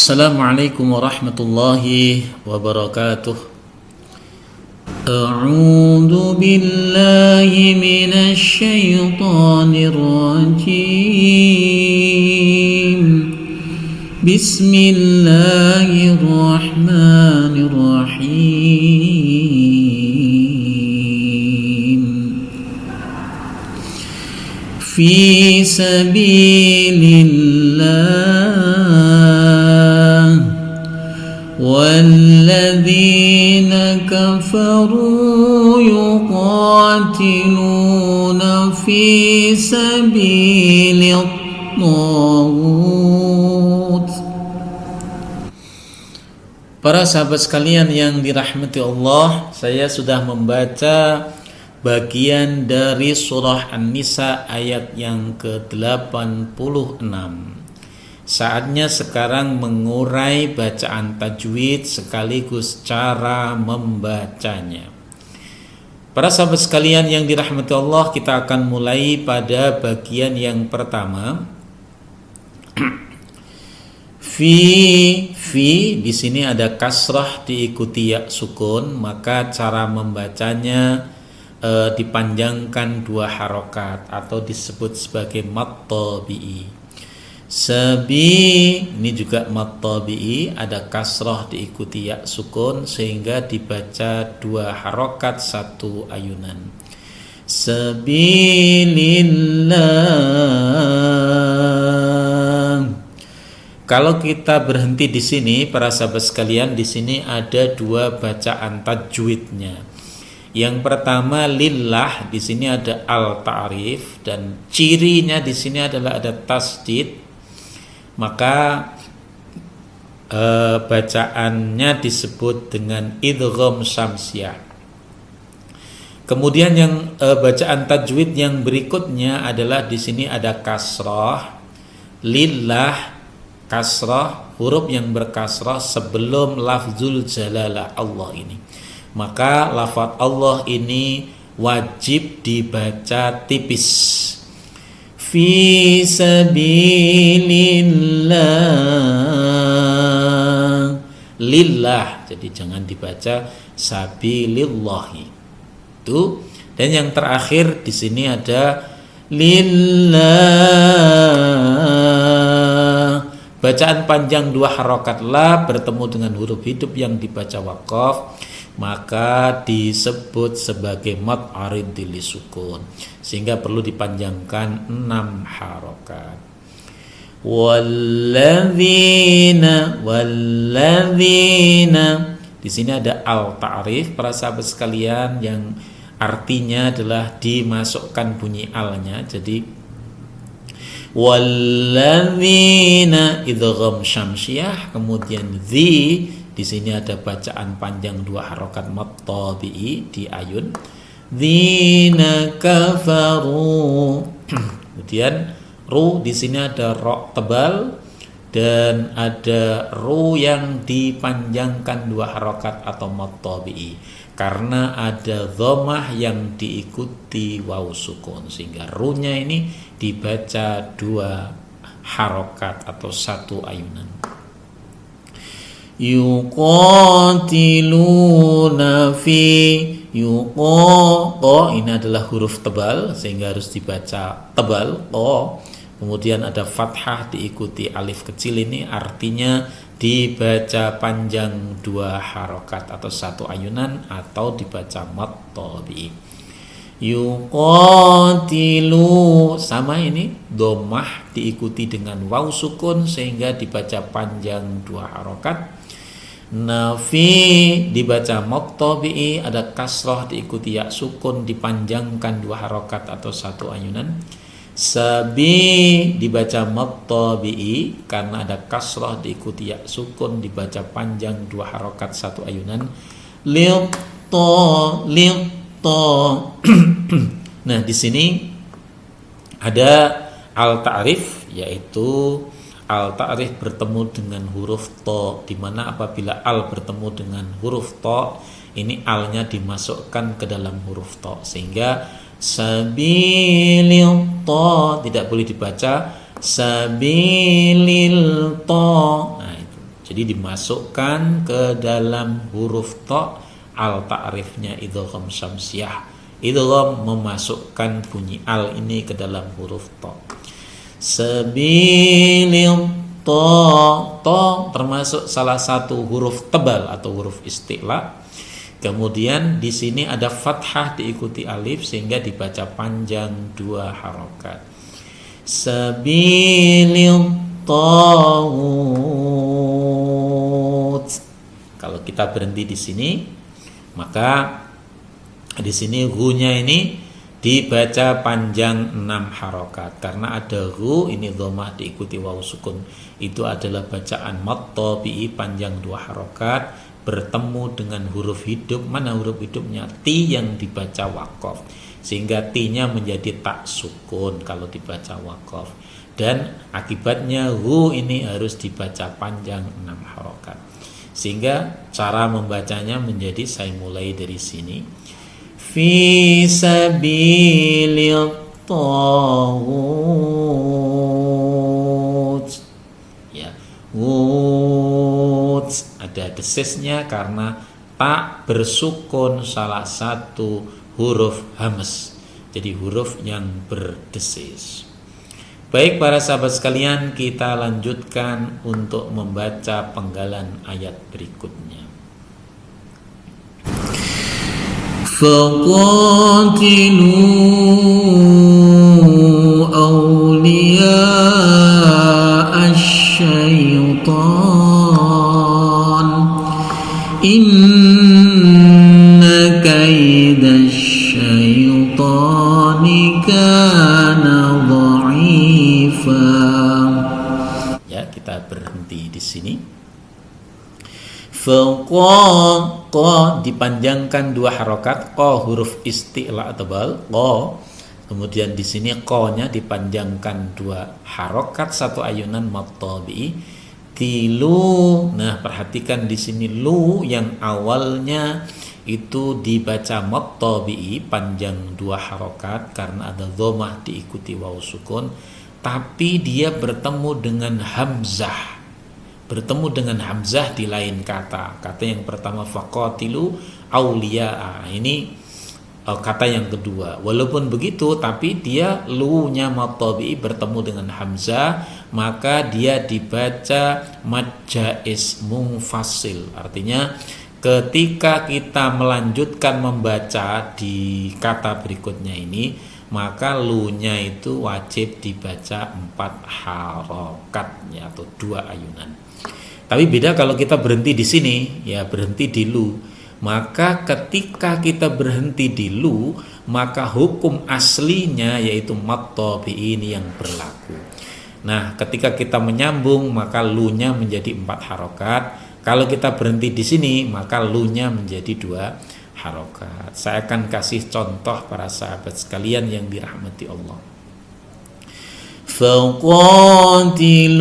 Assalamualaikum warahmatullahi wabarakatuh. A'udzu billahi minasy syaithanir rajim. Bismillahirrahmanirrahim. Fi sabilillah والذين كفروا يقاتلون في سبيل الطاغوت. Para sahabat sekalian yang dirahmati Allah, saya sudah membaca bagian dari surah An-Nisa ayat yang ke-86. Saatnya sekarang mengurai bacaan tajwid sekaligus cara membacanya. Para sahabat sekalian yang dirahmati Allah, kita akan mulai pada bagian yang pertama. Fi di sini ada kasrah diikuti ya sukun, maka cara membacanya dipanjangkan 2 harokat atau disebut sebagai mad tabi'i. Sabi ini juga mad tabi'i, ada kasrah diikuti ya sukun sehingga dibaca 2 harokat 1 ayunan. Sabilillah. Kalau kita berhenti di sini, para sahabat sekalian, di sini ada 2 bacaan tajwidnya. Yang pertama lillah, di sini ada al-ta'rif dan cirinya di sini adalah ada tasdid. Maka bacaannya disebut dengan idgham syamsiyah. Kemudian yang bacaan tajwid yang berikutnya adalah di sini ada kasrah lillah, kasrah huruf yang berkasrah sebelum lafzul jalalah Allah ini. Maka lafaz Allah ini wajib dibaca tipis. Fi sabilillah, lillah, jadi jangan dibaca sabilillahi. Itu. Dan yang terakhir di sini ada lillah. Bacaan panjang 2 harokat la bertemu dengan huruf hidup yang dibaca waqaf, maka disebut sebagai mad arid dilisukun, sehingga perlu dipanjangkan 6 harokat. Walladzina, di sini ada al ta'rif para sahabat sekalian, yang artinya adalah dimasukkan bunyi alnya. Jadi walladzina idgham syamsiyah, kemudian di sini ada bacaan panjang 2 harokat mad tabi'i di ayun. Dzina kafaru. Kemudian ru, di sini ada ro tebal dan ada ru yang dipanjangkan 2 harokat atau mad tabi'i karena ada dhammah yang diikuti waw sukun, sehingga runya ini dibaca 2 harokat atau 1 ayunan. Yuqatiluna fi yuqa, ini adalah huruf tebal sehingga harus dibaca tebal qa. Kemudian ada fathah diikuti alif kecil, ini artinya dibaca panjang 2 harokat atau 1 ayunan atau dibaca mad tabi'i. Yuqatilu, sama ini dhammah diikuti dengan waw sukun sehingga dibaca panjang 2 harokat. Nafi dibaca mad tabi'i, ada kasrah diikuti ya sukun dipanjangkan 2 harokat atau 1 ayunan. Sabi dibaca mad tabi'i karena ada kasrah diikuti ya sukun dibaca panjang 2 harokat 1 ayunan. Liqta. Nah, di sini ada al ta'rif, yaitu al ta'rif bertemu dengan huruf to, di mana apabila al bertemu dengan huruf to, ini alnya dimasukkan ke dalam huruf to, sehingga sabilil to tidak boleh dibaca sabilil to. Nah, itu Jadi dimasukkan ke dalam huruf ta, al ta'rifnya idgham syamsiyah. Idgham memasukkan bunyi al ini ke dalam huruf ta. Sabilil ta termasuk salah satu huruf tebal atau huruf isti'la. Kemudian di sini ada fathah diikuti alif sehingga dibaca panjang 2 harokat. Sabilil taghut. Kalau kita berhenti di sini, maka di sini hu-nya ini dibaca panjang 6 harokat karena ada hu ini dhammah diikuti waw sukun. Itu adalah bacaan mat tabi'i panjang 2 harokat bertemu dengan huruf hidup. Mana huruf hidupnya? Ti yang dibaca waqaf, sehingga ti-nya menjadi tak sukun kalau dibaca waqaf, dan akibatnya hu ini harus dibaca panjang 6 harokat. Sehingga cara membacanya menjadi, saya mulai dari sini, fi sabilit taghut. Ya, wut ada desisnya karena tak bersukun salah satu huruf hamz. Jadi huruf yang berdesis. Baik para sahabat sekalian, kita lanjutkan untuk membaca penggalan ayat berikutnya. فَقَاتِلُوا أَوْلِيَاءَ الشَّيْطَانِ إِنَّ كَيْدَ الشَّيْطَانِ كَانَ ضَعِيفًا. Ya, kita berhenti di sini. Qa dipanjangkan 2 harokat, qa huruf isti'la tebal, qa. Kemudian di sini qa-nya dipanjangkan 2 harokat 1 ayunan mat tabi'i. Tilu. Nah, perhatikan di sini lu yang awalnya itu dibaca mat tabi'i panjang 2 harokat karena ada dhammah diikuti waw sukun, tapi dia bertemu dengan hamzah. Bertemu dengan hamzah di lain kata. Kata yang pertama faqatilu auliya'a. Ini kata yang kedua. Walaupun begitu, tapi dia lu-nya mat tabi'i bertemu dengan hamzah, maka dia dibaca mad jaiz munfasil. Artinya ketika kita melanjutkan membaca di kata berikutnya ini, maka lu-nya itu wajib dibaca 4 harokatnya atau 2 ayunan. Tapi beda kalau kita berhenti di sini, ya berhenti di lu. Maka ketika kita berhenti di lu, maka hukum aslinya yaitu mat tabi'i ini yang berlaku. Nah, ketika kita menyambung, maka lu-nya menjadi 4 harokat. Kalau kita berhenti di sini, maka lu-nya menjadi 2 harokat. Saya akan kasih contoh para sahabat sekalian yang dirahmati Allah. Faqatilu.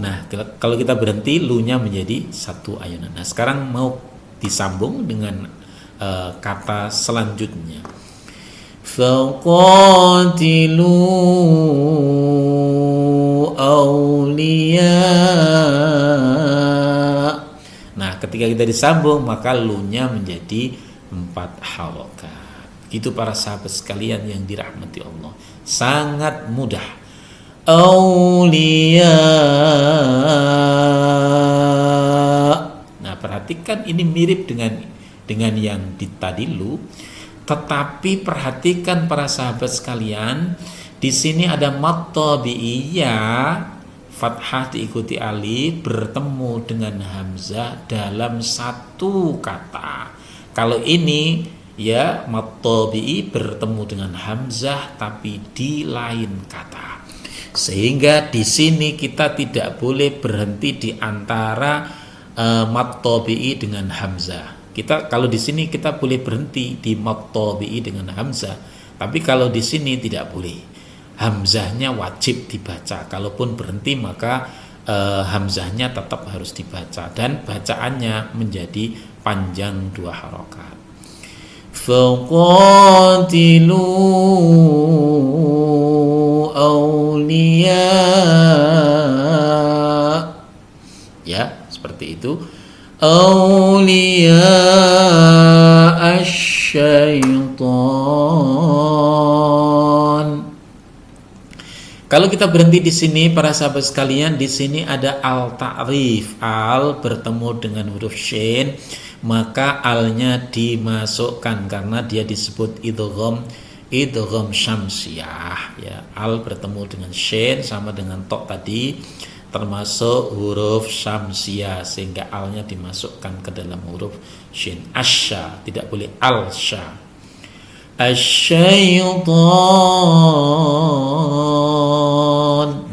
Nah, kalau kita berhenti, lu-nya menjadi 1 ayunan. Nah, sekarang mau disambung dengan kata selanjutnya. Faqatilu awliya. Nah, ketika kita disambung, maka lu-nya menjadi 4 harokat. Itu para sahabat sekalian yang dirahmati Allah. Sangat mudah. Aulia. Nah, perhatikan ini mirip dengan yang di tadi lu, tetapi perhatikan para sahabat sekalian, di sini ada mat tabi'iyah, fathah diikuti alif bertemu dengan hamzah dalam 1 kata. Kalau ini ya mat tabi'i bertemu dengan hamzah tapi di lain kata. Sehingga di sini kita tidak boleh berhenti di antara mat tabi'i dengan hamzah. Kalau di sini kita boleh berhenti di mat tabi'i dengan hamzah, tapi kalau di sini tidak boleh. Hamzahnya wajib dibaca. Kalaupun berhenti maka hamzahnya tetap harus dibaca dan bacaannya menjadi panjang 2 harokat. Faqatilu awliya. ya, seperti itu. Auliya asyaiton. Kalau kita berhenti di sini para sahabat sekalian, di sini ada al ta'rif, al bertemu dengan huruf shin, maka alnya dimasukkan karena dia disebut idgham syamsiyah ya. Al bertemu dengan shin sama dengan tok tadi, termasuk huruf syamsiyah, sehingga alnya dimasukkan ke dalam huruf shin. Asya, tidak boleh al-sya. Asyaiton.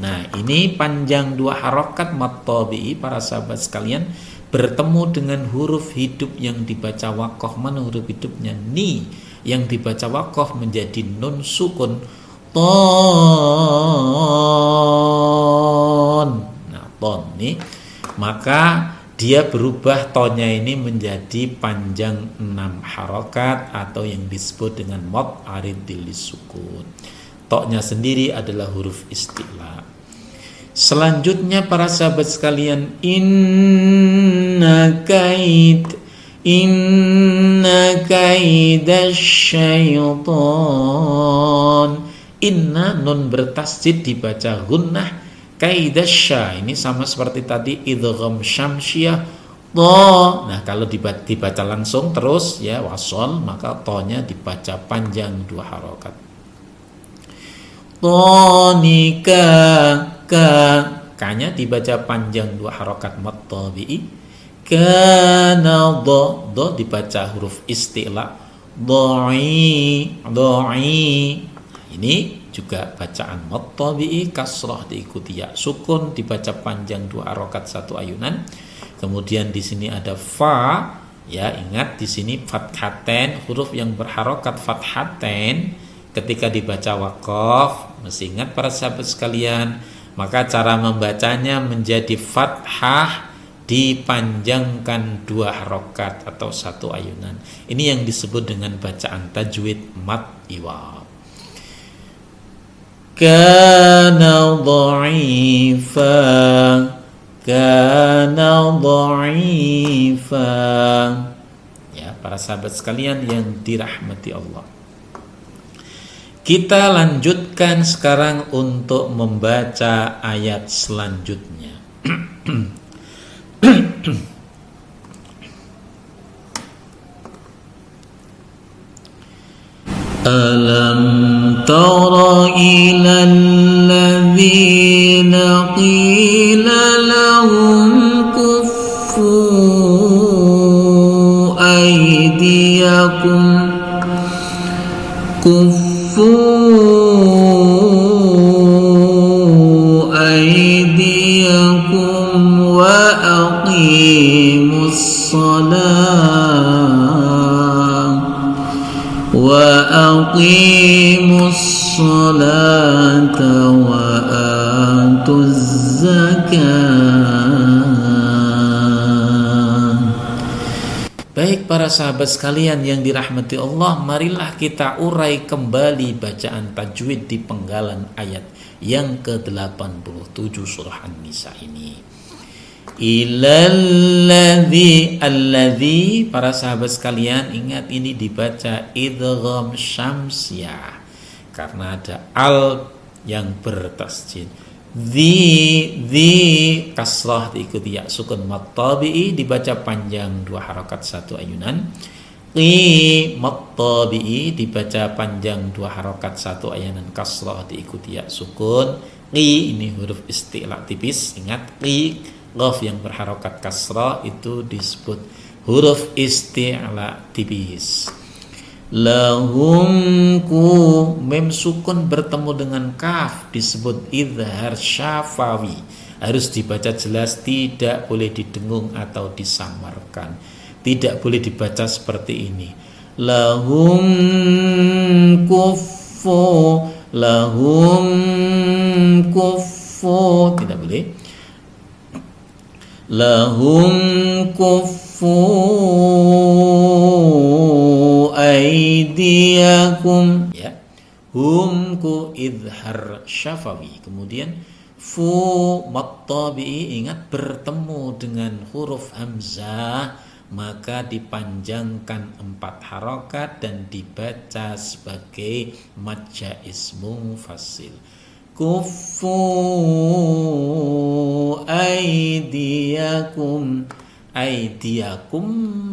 Nah, ini panjang dua harokat mad tabi'i para sahabat sekalian, bertemu dengan huruf hidup yang dibaca wakoh. Mana huruf hidupnya? Ni. Yang dibaca wakoh menjadi nun sukun. Ton. Nah, ton nih. Maka dia berubah tonnya ini menjadi panjang 6 harokat atau yang disebut dengan mad aridil sukun. Toknya sendiri adalah huruf isti'la. Selanjutnya para sahabat sekalian, inna kaidasyaiton. Inna nun bertasjid dibaca gunnah. Kaidasya ini sama seperti tadi idgham syamsiyah to. Nah, kalau dibaca langsung terus ya wasol, maka to-nya dibaca panjang 2 harokat. Tonika ka-nya dibaca panjang 2 harokat mad tabi'i. Kana do dibaca huruf isti'la. Doi. Ini juga bacaan mad tabi'i, kasrah diikuti ya sukun, dibaca panjang 2 harokat 1 ayunan. Kemudian di sini ada fa, ya ingat di sini fathaten, huruf yang berharokat fathaten ketika dibaca waqaf, mesti ingat para sahabat sekalian. Maka cara membacanya menjadi fathah dipanjangkan 2 harokat atau 1 ayunan. Ini yang disebut dengan bacaan tajwid mad iwab. Kana dha'ifa. Ya, para sahabat sekalian yang dirahmati Allah. Kita lanjutkan sekarang untuk membaca ayat selanjutnya. Alam tara ilal ladzina qila lahum kuffu aydiyakum wa aqimus salata wa atuz zakah. Baik para sahabat sekalian yang dirahmati Allah, marilah kita urai kembali bacaan tajwid di penggalan ayat yang ke-87 surah An-Nisa ini. Alladzi, para sahabat sekalian, ingat ini dibaca idgham syamsiyah karena ada al yang bertasjid. Dzi kasrah diikuti ya sukun mad tabi'i, dibaca panjang 2 harokat 1 ayunan. Qi mad tabi'i dibaca panjang 2 harokat 1 ayunan, kasrah diikuti ya sukun. Qi ini huruf isti'la tipis, ingat qi qaf yang berharokat kasrah itu disebut huruf isti'la tipis. Lahum ku mem sukun bertemu dengan kaf disebut idhar syafawi, harus dibaca jelas, tidak boleh didengung atau disamarkan, tidak boleh dibaca seperti ini. Lahum kuffu tidak boleh. Lahum kuffu aydiyakum ya. Hum ku idhar syafawi. Kemudian mat tabi'i, ingat bertemu dengan huruf hamzah maka dipanjangkan 4 harokat dan dibaca sebagai mad jaiz munfasil. Kufu aidiyakum, aidiyakum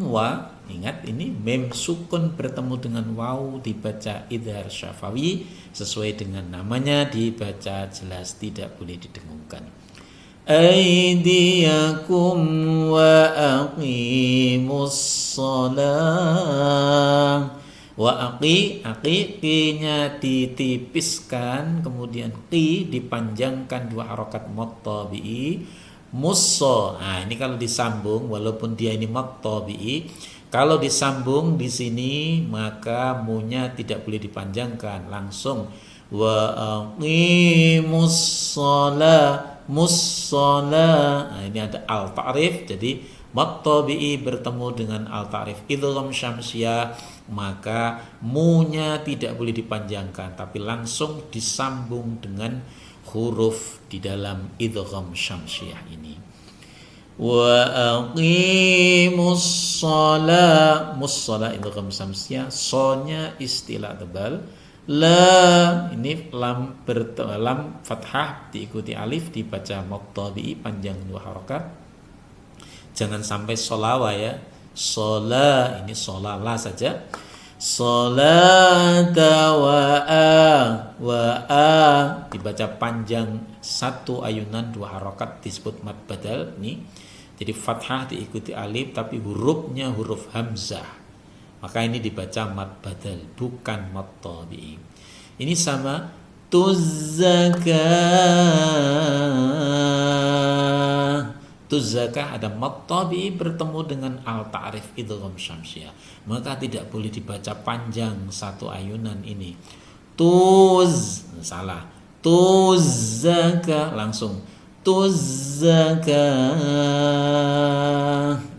wa, ingat ini mem sukun bertemu dengan waw dibaca idhar syafawi sesuai dengan namanya, dibaca jelas, tidak boleh didengungkan. Aidiyakum wa aqimus shalah. Wa aqi-nya ditipiskan, kemudian qi dipanjangkan 2 harokat mad tabi'i. Musso, nah ini kalau disambung walaupun dia ini mad tabi'i, kalau disambung di sini maka munya tidak boleh dipanjangkan, langsung wa aqimus shalah mussala. Nah, ini ada al ta'rif, jadi mad tabi'i bertemu dengan al ta'rif idgham syamsiyah, maka munya tidak boleh dipanjangkan tapi langsung disambung dengan huruf di dalam idgham syamsiyah ini. Wa aqimus shalah, mussala idgham syamsiyah, sonya istilah tebal. La, ini lam lam fathah diikuti alif dibaca mad tabi'i panjang 2 harokat. Jangan sampai solawa ya. Sola, ini solala saja. Solata wa a dibaca panjang 1 ayunan 2 harokat disebut mad badal ini. Jadi fathah diikuti alif tapi hurufnya huruf hamzah. Maka ini dibaca mad badal bukan mad tabi'i. Ini sama Tuzakah ada mad tabi'i bertemu dengan al ta'rif idgham syamsiyah, maka tidak boleh dibaca panjang 1 ayunan ini. Salah. Tuzakah, langsung tuzakah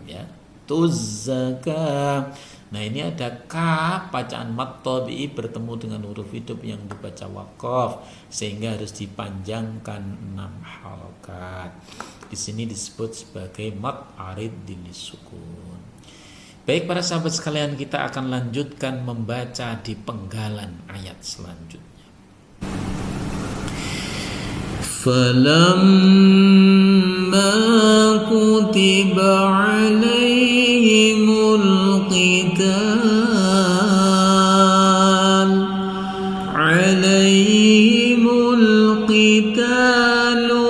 ya, tuzakah. Nah ini ada ka, bacaan mad tabi'i bertemu dengan huruf hidup yang dibaca waqaf sehingga harus dipanjangkan 6 harokat. Di sini disebut sebagai mad arid dilisukun. Baik para sahabat sekalian, kita akan lanjutkan membaca di penggalan ayat selanjutnya. Falamma kutiba alaihimul qitalu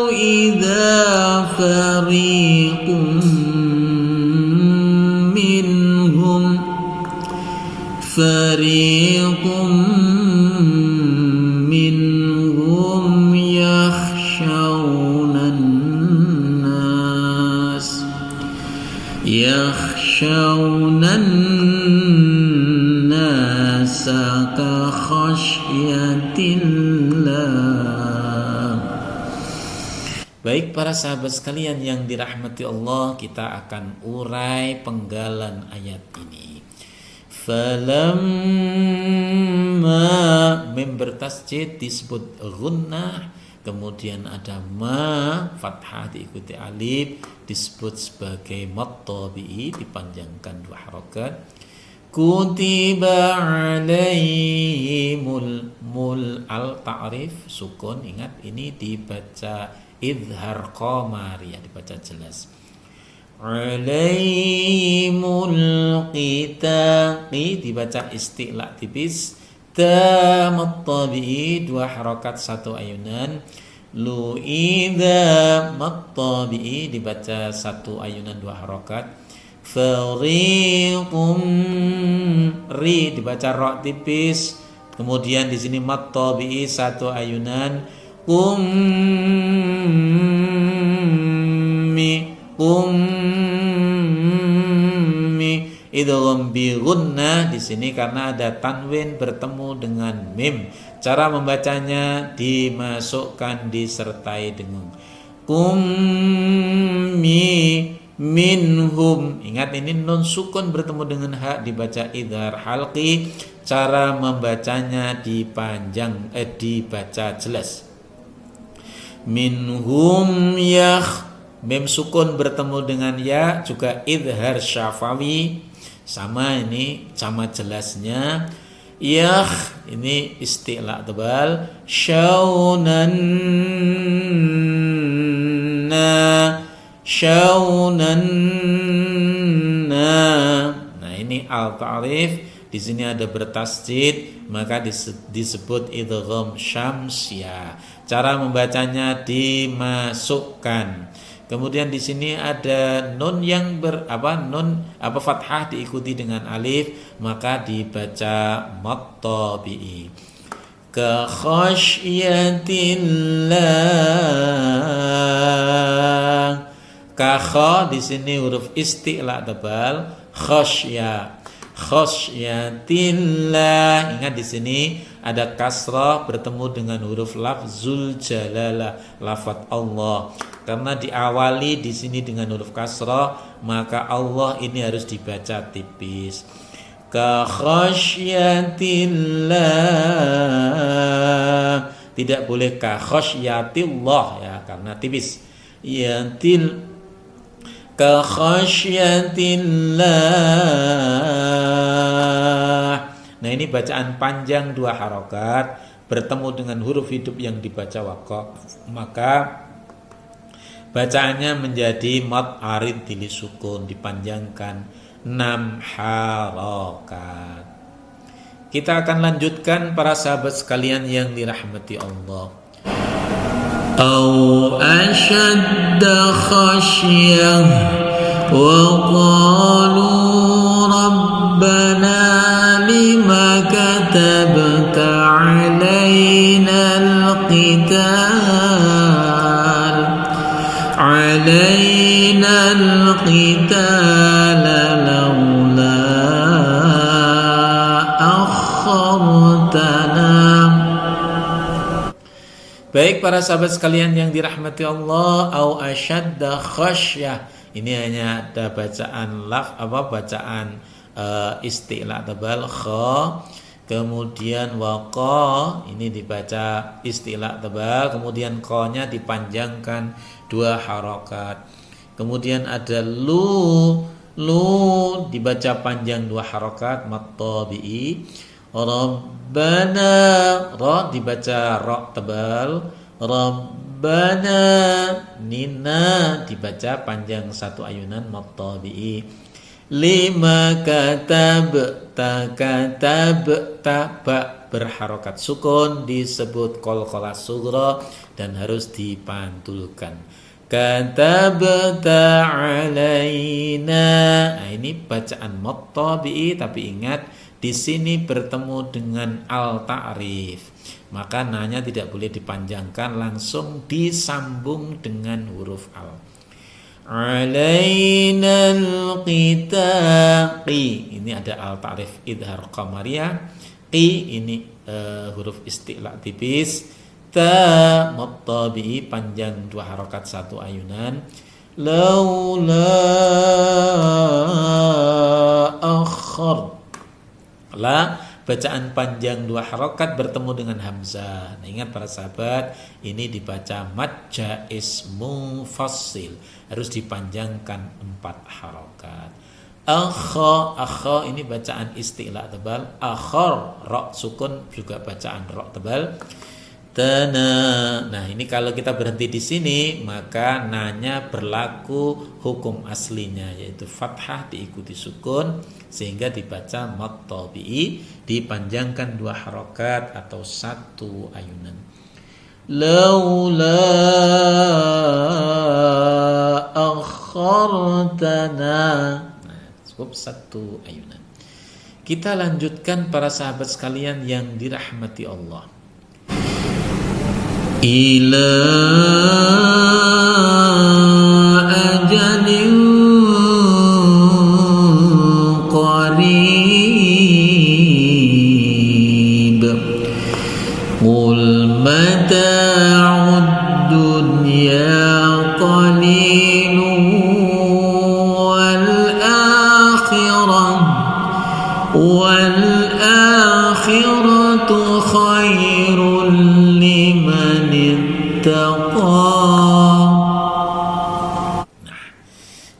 idza fariqum minhum yakhshawnan nas ka khasyatillah. Baik para sahabat sekalian yang dirahmati Allah, kita akan urai penggalan ayat ini. Falamma, mim bertasjid disebut gunnah, kemudian ada ma fathah diikuti alif disebut sebagai mad tabi'i dipanjangkan 2 harokat. Kutiba alaihimul mul al ta'rif sukun, ingat ini dibaca idhar qamariyah, dibaca jelas. Alaihimul qitaqi dibaca isti'la tipis. Ta mad tabi'i 2 harokat 1 ayunan. Lu idza mad tabi'i dibaca 1 ayunan 2 harokat. Fariqum ri dibaca ro tipis. Kemudian di sini mad tabi'i 1 ayunan. Idgham bi gunnah di sini karena ada tanwin bertemu dengan mim. Cara membacanya dimasukkan disertai dengan minhum. Ingat ini nun sukun bertemu dengan ha dibaca idhar halqi. Cara membacanya dibaca jelas. minhum mim sukun bertemu dengan ya juga idhar syafawi, sama ini sama jelasnya. Ini isti'la tebal, syaunanna. Nah ini al-ta'rif, di sini ada bertasjid, maka disebut idgham syamsiyah. Cara membacanya dimasukkan. Kemudian di sini ada nun yang fathah diikuti dengan alif, maka dibaca mad tabi'i. Ka khasyatillah. Ka kha di sini huruf isti'la tebal, khasyatillah. Ingat di sini ada kasrah bertemu dengan huruf lafzul jalalah, lafaz Allah. Karena diawali di sini dengan huruf kasrah, maka Allah ini harus dibaca tipis. Ka khasyatillah. Tidak boleh ka khasyatillah ya, karena tipis. Ka khasyatillah. Nah ini bacaan panjang 2 harokat bertemu dengan huruf hidup yang dibaca waqaf, maka bacaannya menjadi mad arid dili sukun, dipanjangkan 6 harokat. Kita akan lanjutkan para sahabat sekalian yang dirahmati Allah. Au ashadda khasyah wa qalu rabbana lima katabta alaina القتال لولا أخرتنا. Baik para sahabat sekalian yang dirahmati Allah, au asyadda khasyah. Ini hanya ada bacaan bacaan isti'la tebal kha, kemudian waqa ini dibaca isti'la tebal, kemudian qa-nya dipanjangkan 2 harokat. Kemudian ada lu dibaca panjang 2 harokat mad tabi'i. Rabbana, ra dibaca ra tebal. Rabbana, nina dibaca panjang 1 ayunan mad tabi'i. Lima katabta ba berharokat sukun, disebut qalqalah sughra dan harus dipantulkan. Katabta alaina. Nah, ini bacaan mad tabi'i, tapi ingat di sini bertemu dengan al-ta'rif. Maka nanya tidak boleh dipanjangkan, langsung disambung dengan huruf al. Alaina al-qitaqi. Ini ada al-ta'rif idhar qamariyah. Qi ini huruf isti'la tipis. Ta mad tabi'i panjang 2 harokat 1 ayunan. Laula akhar. La bacaan panjang 2 harokat bertemu dengan hamzah. Nah, ingat para sahabat, ini dibaca mad jaiz mufassil, harus dipanjangkan 4 harokat. Akha ini bacaan isti'la tebal. Akhar ra sukun juga bacaan ra tebal. Nah ini kalau kita berhenti di sini, maka nanya berlaku hukum aslinya, yaitu fathah diikuti sukun, sehingga dibaca mad tabi'i, dipanjangkan 2 harokat atau 1 ayunan. Laula akhartana. Nah, cukup 1 ayunan. Kita lanjutkan para sahabat sekalian yang dirahmati Allah. Ila ajalin qarib qul mata'ud dunya qalilun wal akhiratu khairul liman ittaqa.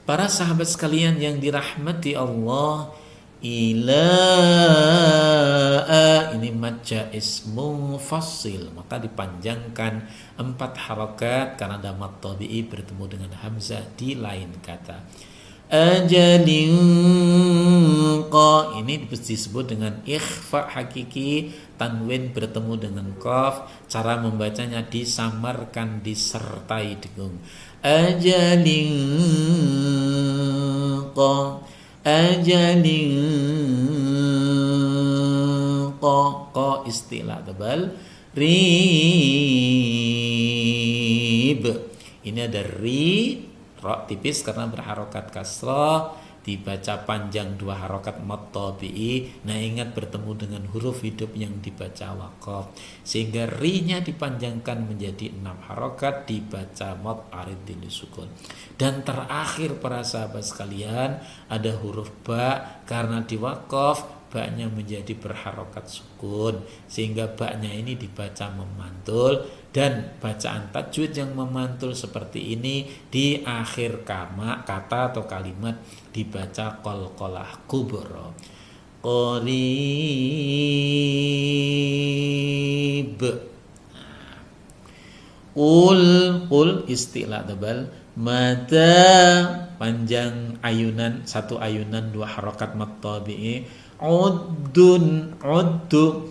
Para sahabat sekalian yang dirahmati Allah, ila ini mad jaiz mufassil, maka dipanjangkan 4 harokat karena ada mad tabi'i bertemu dengan hamzah di lain kata. Ajalin qa, ini disebut dengan ikhfa hakiki, tanwin bertemu dengan qaf, cara membacanya disamarkan disertai dengung. Ajalin qa, ajalin qa istilah tebal. Rib, ini ada ri, ro tipis karena berharokat kasrah, dibaca panjang 2 harokat mad tabi'i. Nah ingat bertemu dengan huruf hidup yang dibaca waqaf, sehingga ri-nya dipanjangkan menjadi 6 harokat, dibaca mad arid sukun. Dan terakhir para sahabat sekalian, ada huruf ba, karena di waqaf ba-nya menjadi berharokat sukun, sehingga ba-nya ini dibaca memantul. Dan bacaan tajwid yang memantul seperti ini di akhir kata atau kalimat dibaca qalqalah kubra. Qarib. Qul istilah tebal. Mata panjang ayunan, 1 ayunan 2 harokat mad tabi'i. Uddun, uddu.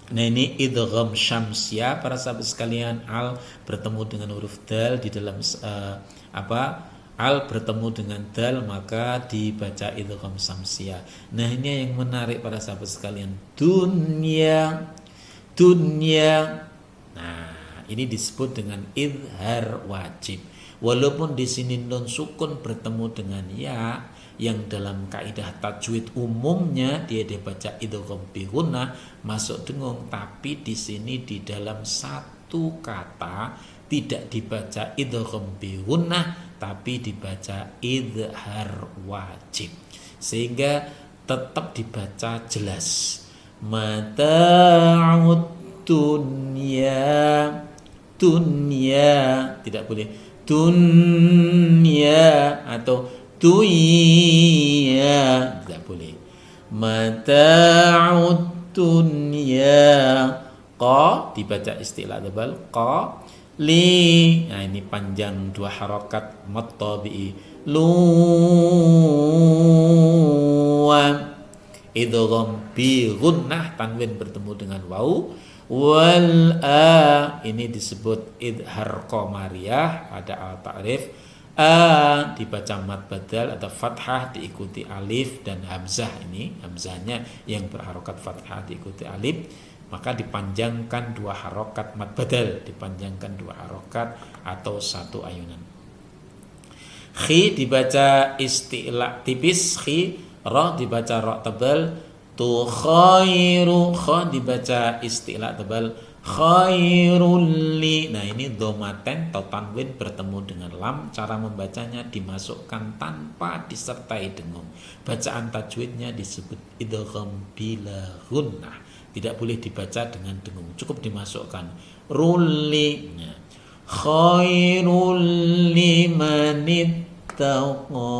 Nah ini idgham syamsiyah para sahabat sekalian, al bertemu dengan huruf dal di dalam al bertemu dengan dal maka dibaca idgham syamsiyah. Nah ini yang menarik para sahabat sekalian, dunya. Nah ini disebut dengan idhar wajib. Walaupun di sini nun sukun bertemu dengan ya, yang dalam kaidah tajwid umumnya dia dibaca idgham bi gunnah masuk dengung, tapi di sini di dalam satu kata tidak dibaca idgham bi gunnah tapi dibaca idhar wajib, sehingga tetap dibaca jelas. Mata'ud dunya, tidak boleh dunya atau tuya, tidak boleh. Mata'ud dunya, qa dibaca istilah tebal qa. Li, nah ini panjang 2 harokat mad tabi'i. Luwa, idgham bi gunnah, tanwin bertemu dengan waw. Wal a, ini disebut idhar qamariyah, ada al ta'rif. A dibaca mad badal atau fathah diikuti alif dan hamzah, ini hamzahnya yang berharokat fathah diikuti alif, maka dipanjangkan 2 harokat mad badal, dipanjangkan 2 harokat atau 1 ayunan. Khi dibaca istilah tipis khi, ra dibaca ra tebal, tu khairu, kha dibaca istilah tebal, khairul li. Nah ini dhomaten atau tanwin bertemu dengan lam, cara membacanya dimasukkan tanpa disertai dengung. Bacaan tajwidnya disebut idgham bila gunnah, tidak boleh dibaca dengan dengung, cukup dimasukkan ruli. Nah, khairul limanit taqa.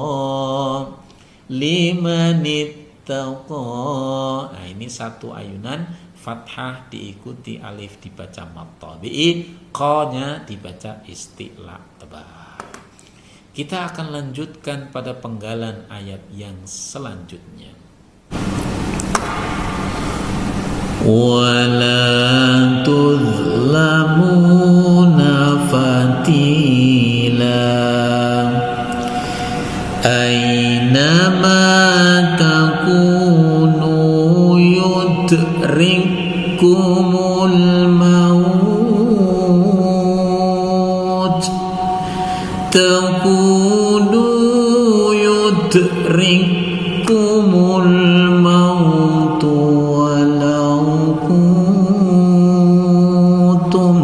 Nah ini 1 ayunan, fathah diikuti alif dibaca mad tabi'i, qa-nya dibaca istilah tebal. Kita akan lanjutkan pada penggalan ayat yang selanjutnya. Wala tuzlamuna fatila aynama takunu yudrikumul maut, takunu yudrikumul maut walau kuntum.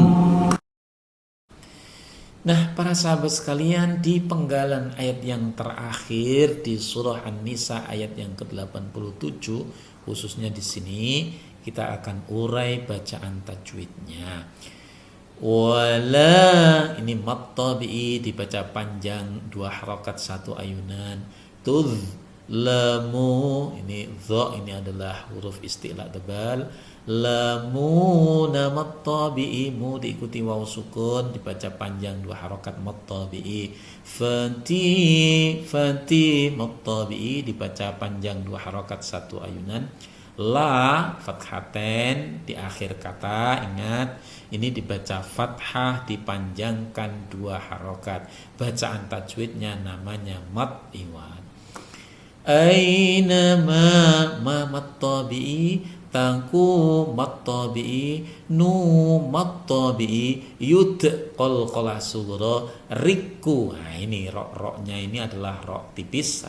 Nah, para sahabat sekalian, di penggalan ayat yang terakhir di surah An-Nisa ayat yang ke-87, khususnya di sini kita akan urai bacaan tajwidnya. Wala, ini mat tabi'i dibaca panjang 2 harokat 1 ayunan. Tuzlamu, ini dha ini adalah huruf isti'la tebal. Lamu mat tabi'i, mu diikuti waw sukun dibaca panjang 2 harokat mat tabi'i. Fati mat tabi'i dibaca panjang 2 harokat 1 ayunan. La fathaten di akhir kata, ingat ini dibaca fathah dipanjangkan 2 harokat. Bacaan tajwidnya namanya mat iwad. Aina ma mat tabi'i, tangku mat tabi'i, nu mat tabi'i, yud qalqalah sughra, riku. Nah ini roknya ini adalah rok tipis,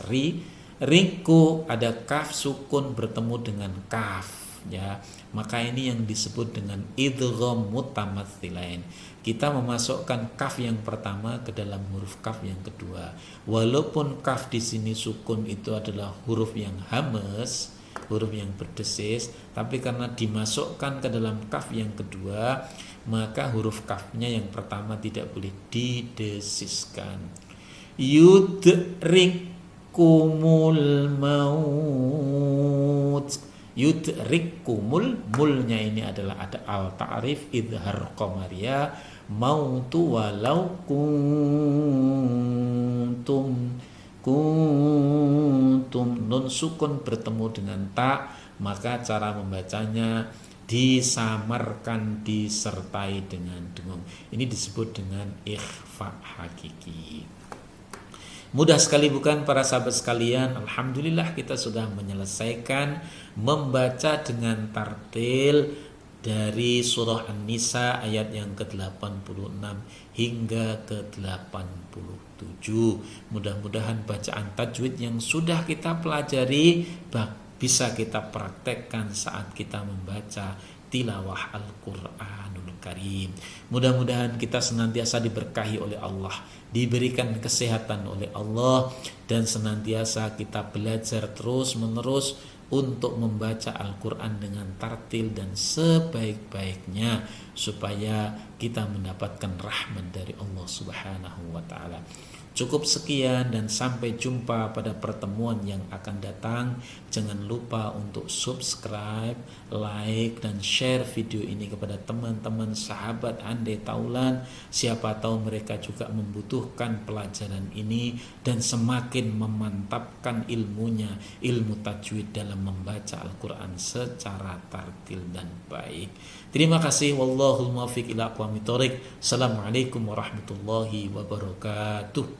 riku ada kaf sukun bertemu dengan kaf, ya. Maka ini yang disebut dengan idgham mutamatsilain. Kita memasukkan kaf yang pertama ke dalam huruf kaf yang kedua. Walaupun kaf di sini sukun itu adalah huruf yang hamas, huruf yang berdesis, tapi karena dimasukkan ke dalam kaf yang kedua, maka huruf kafnya yang pertama tidak boleh didesiskan. Yudrikumul maut, yudrikumul, mulnya ini adalah ada al ta'rif idhar qamariyah, mautu walau kuntum, nun sukun bertemu dengan ta, maka cara membacanya disamarkan disertai dengan dengung. Ini disebut dengan ikhfa hakiki. Mudah sekali bukan para sahabat sekalian? Alhamdulillah kita sudah menyelesaikan membaca dengan tartil dari surah An-Nisa ayat yang ke-86 hingga ke-87. Mudah-mudahan bacaan tajwid yang sudah kita pelajari bisa kita praktekkan saat kita membaca tilawah Al-Quranul Karim. Mudah-mudahan kita senantiasa diberkahi oleh Allah, diberikan kesehatan oleh Allah, dan senantiasa kita belajar terus-menerus untuk membaca Al-Quran dengan tartil dan sebaik-baiknya, supaya kita mendapatkan rahmat dari Allah Subhanahu wa ta'ala. Cukup sekian dan sampai jumpa pada pertemuan yang akan datang. Jangan lupa untuk subscribe, like, dan share video ini kepada teman-teman sahabat Handai Taulan. Siapa tahu mereka juga membutuhkan pelajaran ini dan semakin memantapkan ilmunya, ilmu tajwid dalam membaca Al-Quran secara tartil dan baik. Terima kasih. Wallahul muwaffiq ila aqwamit thoriq. Assalamualaikum warahmatullahi wabarakatuh.